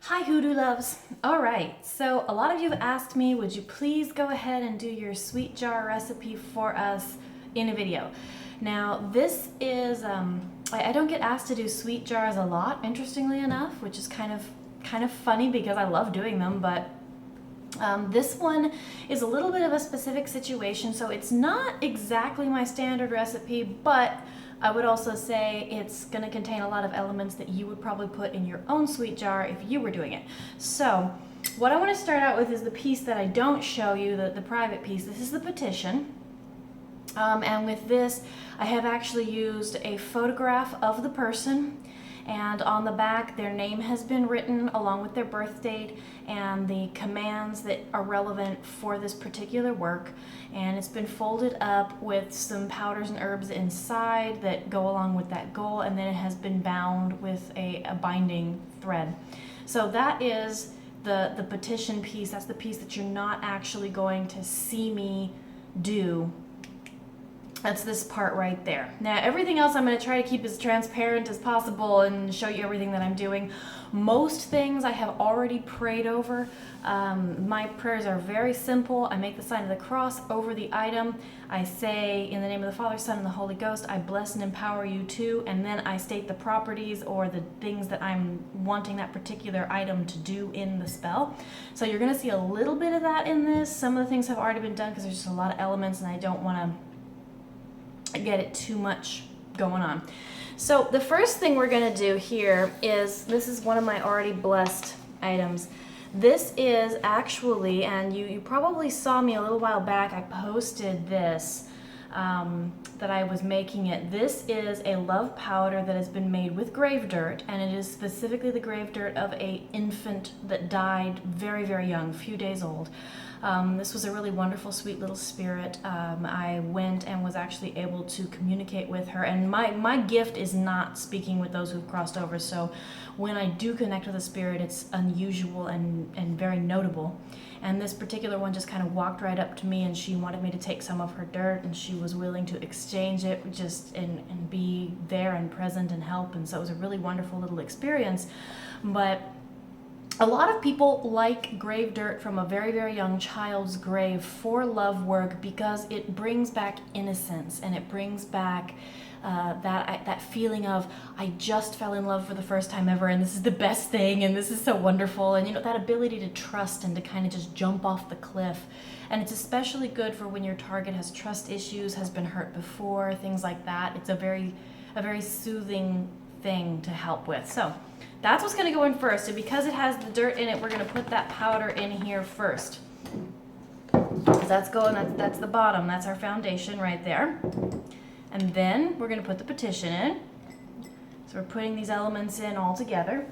Hi Hoodoo loves. All right, so a lot of you have asked me, would you please go ahead and do your sweet jar recipe for us in a video? Now this is, I don't get asked to do sweet jars a lot, interestingly enough, which is kind of funny because I love doing them, but this one is a little bit of a specific situation, so it's not exactly my standard recipe, but I would also say it's going to contain a lot of elements that you would probably put in your own sweet jar if you were doing it. So what I want to start out with is the piece that I don't show you, the private piece. This is the petition. And with this, I have actually used a photograph of the person, and on the back their name has been written along with their birth date and the commands that are relevant for this particular work, and it's been folded up with some powders and herbs inside that go along with that goal, and then it has been bound with a binding thread. So that is the petition piece. That's the piece that you're not actually going to see me do. That's this part right there. Now everything else I'm going to try to keep as transparent as possible and show you everything that I'm doing. Most things I have already prayed over. My prayers are very simple. I make the sign of the cross over the item. I say, in the name of the Father, Son, and the Holy Ghost, I bless and empower you too. And then I state the properties or the things that I'm wanting that particular item to do in the spell. So you're going to see a little bit of that in this. Some of the things have already been done because there's just a lot of elements and I don't want to get it too much going on. So the first thing we're going to do here is, this is one of my already blessed items. This is actually, and you probably saw me a little while back, I posted this, that I was making it. This is a love powder that has been made with grave dirt, and it is specifically the grave dirt of a infant that died very, very young, a few days old. This was a really wonderful, sweet little spirit. I went and was actually able to communicate with her, and my gift is not speaking with those who've crossed over, so when I do connect with a spirit, it's unusual and very notable. And this particular one just kind of walked right up to me, and she wanted me to take some of her dirt, and she was willing to exchange it just and be there and present and help, and so it was a really wonderful little experience. But a lot of people like grave dirt from a very, very young child's grave for love work because it brings back innocence, and it brings back that feeling of, I just fell in love for the first time ever, and this is the best thing, and this is so wonderful, and that ability to trust and to kind of just jump off the cliff. And it's especially good for when your target has trust issues, has been hurt before, things like that. It's a very soothing thing to help with. So that's what's going to go in first. And because it has the dirt in it, we're going to put that powder in here first. That's the bottom. That's our foundation right there. And then we're going to put the petition in. So we're putting these elements in all together.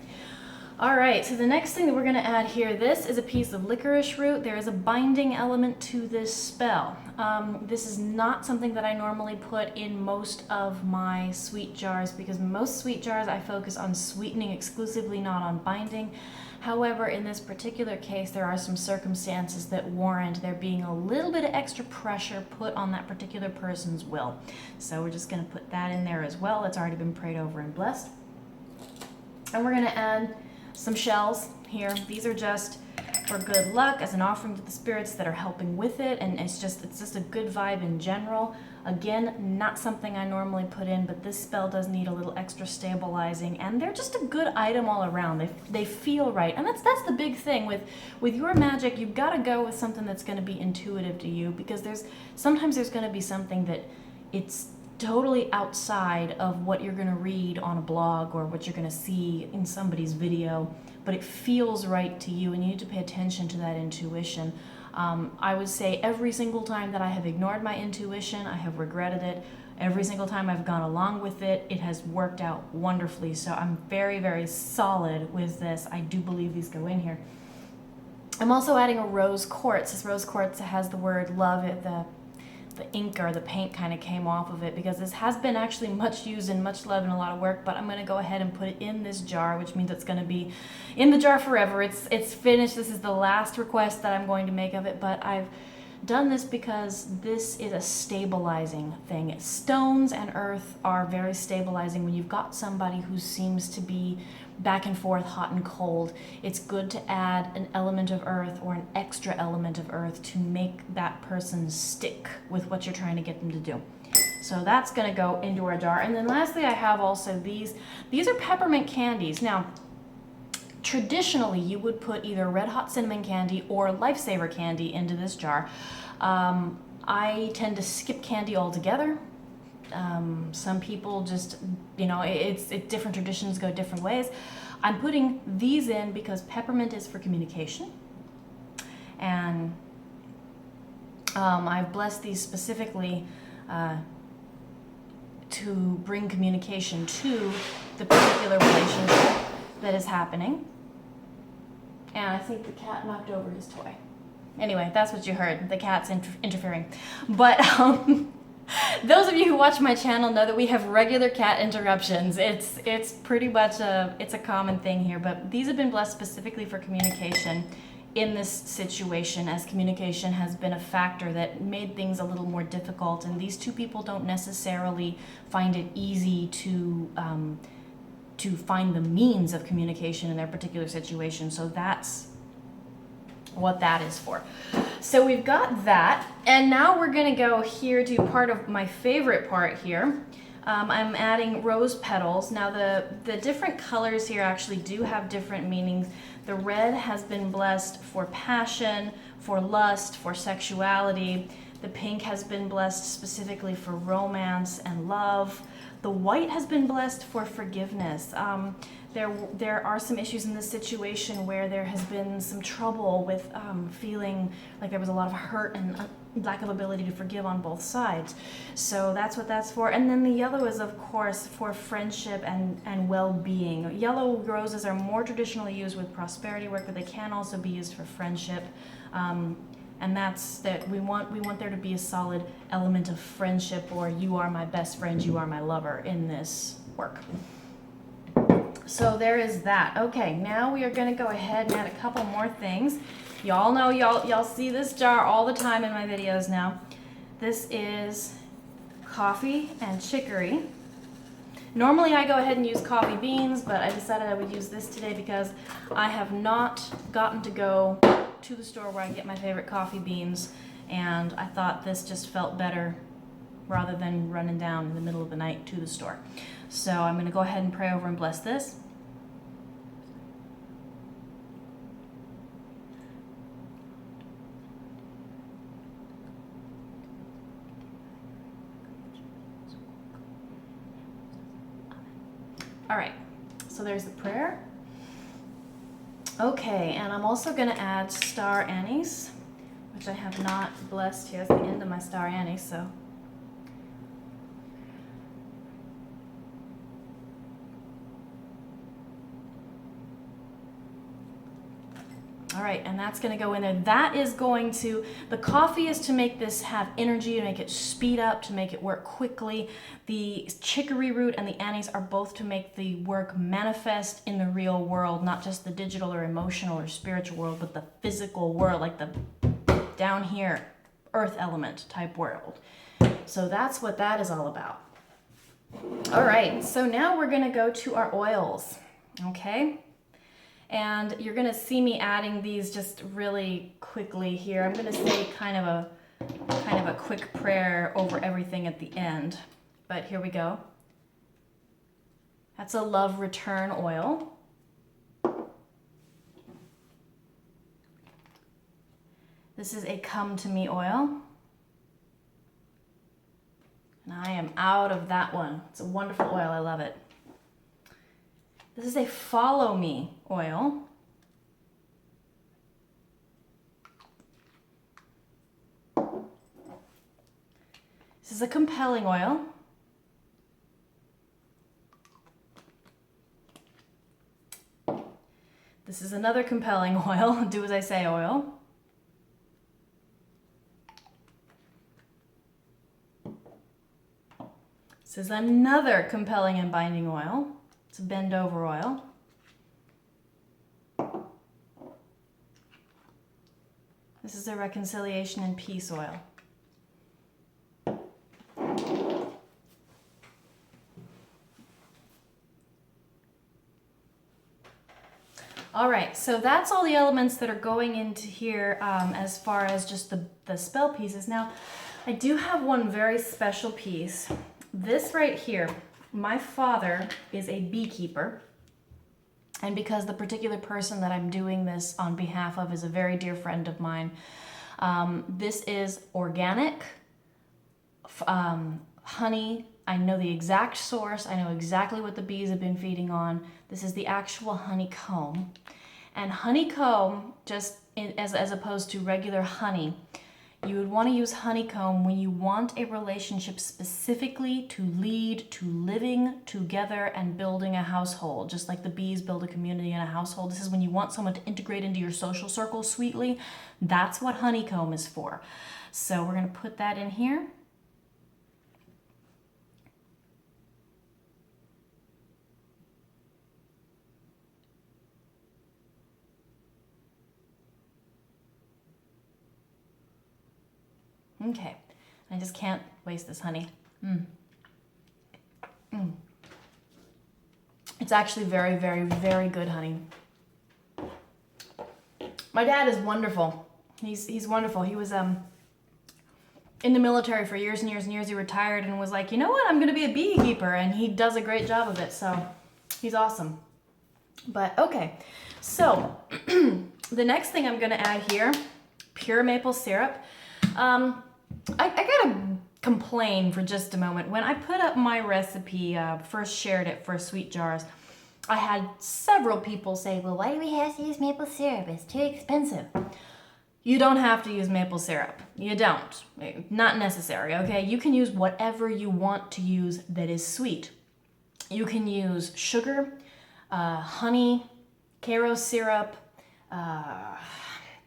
All right, so the next thing that we're going to add here, this is a piece of licorice root. There is a binding element to this spell. This is not something that I normally put in most of my sweet jars because most sweet jars I focus on sweetening exclusively, not on binding. However, in this particular case, there are some circumstances that warrant there being a little bit of extra pressure put on that particular person's will. So we're just going to put that in there as well. It's already been prayed over and blessed. And we're going to add some shells here. These are just for good luck as an offering to the spirits that are helping with it, and it's just a good vibe in general. Again, not something I normally put in, but this spell does need a little extra stabilizing, and they're just a good item all around. They feel right, and that's the big thing with your magic. You've got to go with something that's going to be intuitive to you, because sometimes there's going to be something that it's totally outside of what you're going to read on a blog or what you're going to see in somebody's video, but it feels right to you, and you need to pay attention to that intuition. I would say every single time that I have ignored my intuition, I have regretted it. Every single time I've gone along with it, it has worked out wonderfully. So I'm very, very solid with this. I do believe these go in here. I'm also adding a rose quartz. This rose quartz has the word love. The ink or the paint kind of came off of it because this has been actually much used and much loved and a lot of work, but I'm going to go ahead and put it in this jar, which means it's going to be in the jar forever. It's finished. This is the last request that I'm going to make of it, but I've done this because this is a stabilizing thing. Stones and earth are very stabilizing. When you've got somebody who seems to be back and forth, hot and cold, it's good to add an element of earth or an extra element of earth to make that person stick with what you're trying to get them to do. So that's going to go into our jar. And then lastly, I have also these. These are peppermint candies. Now, traditionally, you would put either red hot cinnamon candy or lifesaver candy into this jar. I tend to skip candy altogether. Some people just, you know, it's different traditions go different ways. I'm putting these in because peppermint is for communication. And I've blessed these specifically to bring communication to the particular relationship that is happening. And I think the cat knocked over his toy. Anyway, that's what you heard. The cat's interfering. But those of you who watch my channel know that we have regular cat interruptions. It's pretty much it's a common thing here. But these have been blessed specifically for communication in this situation, as communication has been a factor that made things a little more difficult. And these two people don't necessarily find it easy to find the means of communication in their particular situation. So that's what that is for. So we've got that, and now we're gonna go here to part of my favorite part here. I'm adding rose petals. Now the different colors here actually do have different meanings. The red has been blessed for passion, for lust, for sexuality. The pink has been blessed specifically for romance and love. The white has been blessed for forgiveness. There are some issues in this situation where there has been some trouble with feeling like there was a lot of hurt and lack of ability to forgive on both sides. So that's what that's for. And then the yellow is, of course, for friendship and well-being. Yellow roses are more traditionally used with prosperity work, but they can also be used for friendship. And that's that we want there to be a solid element of friendship, or you are my best friend, you are my lover in this work. So there is that. Okay, now we are going to go ahead and add a couple more things. Y'all know, y'all see this jar all the time in my videos now. This is coffee and chicory. Normally I go ahead and use coffee beans, but I decided I would use this today because I have not gotten to go to the store where I get my favorite coffee beans, and I thought this just felt better rather than running down in the middle of the night to the store. So I'm going to go ahead and pray over and bless this. All right, so there's the prayer. Okay, and I'm also going to add star anise, which I have not blessed here. It's the end of my star anise, so. All right, and that's going to go in there. That is going to, the coffee is to make this have energy, to make it speed up, to make it work quickly. The chicory root and the anise are both to make the work manifest in the real world, not just the digital or emotional or spiritual world, but the physical world, like the down here, earth element type world. So that's what that is all about. All right, so now we're going to go to our oils, okay? And you're going to see me adding these just really quickly here. I'm going to say kind of a quick prayer over everything at the end. But here we go. That's a love return oil. This is a come to me oil. And I am out of that one. It's a wonderful oil. I love it. This is a follow me oil. This is a compelling oil. This is another compelling oil. Do as I say oil. This is another compelling and binding oil. It's a bend over oil. This is a reconciliation and peace oil. All right, so that's all the elements that are going into here as far as just the spell pieces. Now, I do have one very special piece. This right here, my father is a beekeeper, and because the particular person that I'm doing this on behalf of is a very dear friend of mine, this is organic honey. I know the exact source. I know exactly what the bees have been feeding on. This is the actual honeycomb. And honeycomb, just as opposed to regular honey, you would want to use honeycomb when you want a relationship specifically to lead to living together and building a household, just like the bees build a community and a household. This is when you want someone to integrate into your social circle sweetly. That's what honeycomb is for. So we're going to put that in here. Okay, I just can't waste this honey. It's actually very, very, very good honey. My dad is wonderful. He's wonderful. He was in the military for years and years and years. He retired and was like, you know what, I'm gonna be a beekeeper, and he does a great job of it, so he's awesome. But okay, so the next thing I'm gonna add here, pure maple syrup. I gotta complain for just a moment. When I put up my recipe, first shared it for sweet jars, I had several people say, well, why do we have to use maple syrup? It's too expensive. You don't have to use maple syrup. You don't. Not necessary, okay? You can use whatever you want to use that is sweet. You can use sugar, honey, Karo syrup,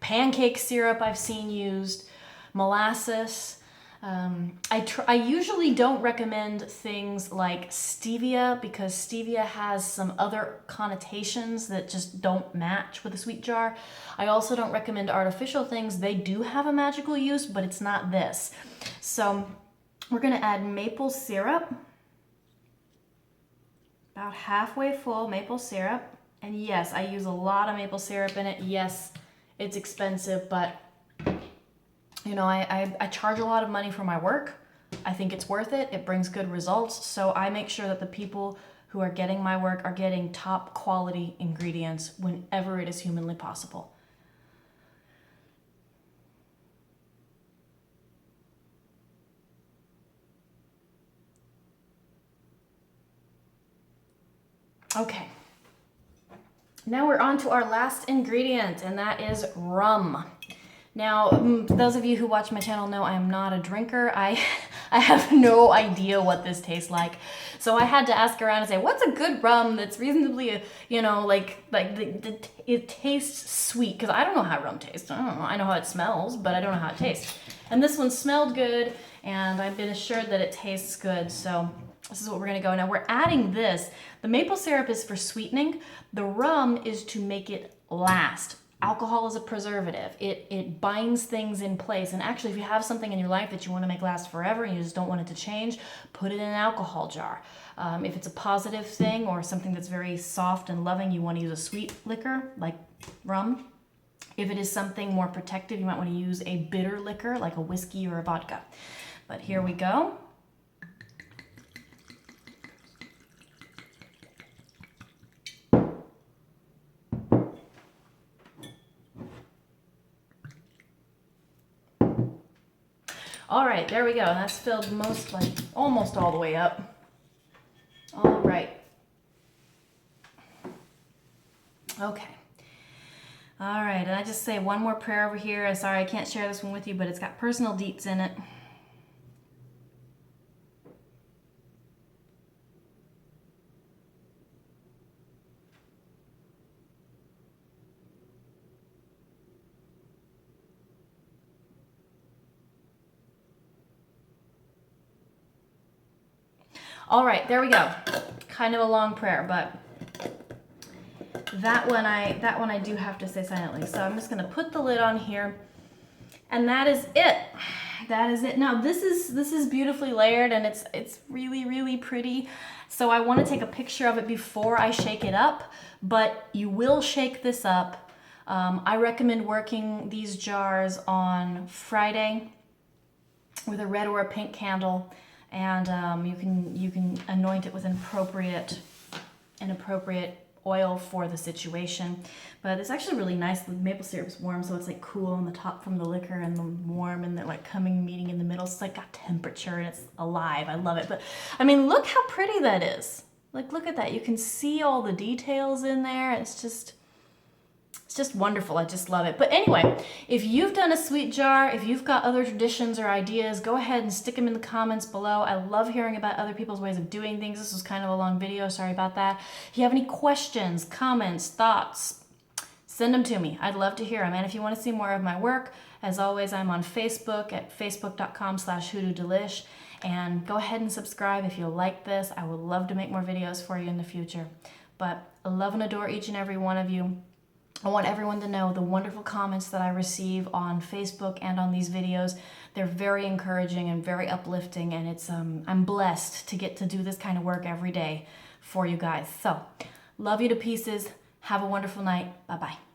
pancake syrup I've seen used, molasses. I usually don't recommend things like stevia because stevia has some other connotations that just don't match with a sweet jar. I also don't recommend artificial things. They do have a magical use, but it's not this. So we're gonna add maple syrup, about halfway full maple syrup. And yes, I use a lot of maple syrup in it. Yes, it's expensive, but you know, I charge a lot of money for my work. I think it's worth it. It brings good results. So I make sure that the people who are getting my work are getting top quality ingredients whenever it is humanly possible. Okay. Now we're on to our last ingredient, and that is rum. Now, those of you who watch my channel know I am not a drinker. I have no idea what this tastes like. So I had to ask around and say, what's a good rum that's reasonably, you know, it tastes sweet? Because I don't know how rum tastes. I don't know. I know how it smells, but I don't know how it tastes. And this one smelled good, and I've been assured that it tastes good. So this is what we're gonna go. Now we're adding this. The maple syrup is for sweetening. The rum is to make it last. Alcohol is a preservative. It binds things in place. And actually, if you have something in your life that you want to make last forever and you just don't want it to change, put it in an alcohol jar. If it's a positive thing or something that's very soft and loving, you want to use a sweet liquor like rum. If it is something more protective, you might want to use a bitter liquor like a whiskey or a vodka. But here we go. All right, there we go. That's filled almost all the way up. All right. Okay. All right, and I just say one more prayer over here. I'm sorry I can't share this one with you, but it's got personal deets in it. All right, there we go. Kind of a long prayer, but that one I do have to say silently. So I'm just gonna put the lid on here, And that is it. That is it. Now this is beautifully layered, and it's really, really pretty. So I want to take a picture of it before I shake it up, but you will shake this up. I recommend working these jars on Friday with a red or a pink candle, and you can anoint it with an appropriate oil for the situation. But it's actually really nice. The maple syrup's warm, so it's like cool on the top from the liquor and the warm and the like coming meeting in the middle. It's like got temperature and it's alive. I love it. But I mean, look how pretty that is. Like, look at that. You can see all the details in there. It's just wonderful. I just love it. But anyway, if you've done a sweet jar, if you've got other traditions or ideas, go ahead and stick them in the comments below. I love hearing about other people's ways of doing things. This was kind of a long video. Sorry about that. If you have any questions, comments, thoughts, send them to me. I'd love to hear them. And if you want to see more of my work, as always, I'm on Facebook at facebook.com/hoodoodelish. And go ahead and subscribe if you like this. I would love to make more videos for you in the future. But I love and adore each and every one of you. I want everyone to know the wonderful comments that I receive on Facebook and on these videos. They're very encouraging and very uplifting, and it's I'm blessed to get to do this kind of work every day for you guys. So, love you to pieces. Have a wonderful night. Bye-bye.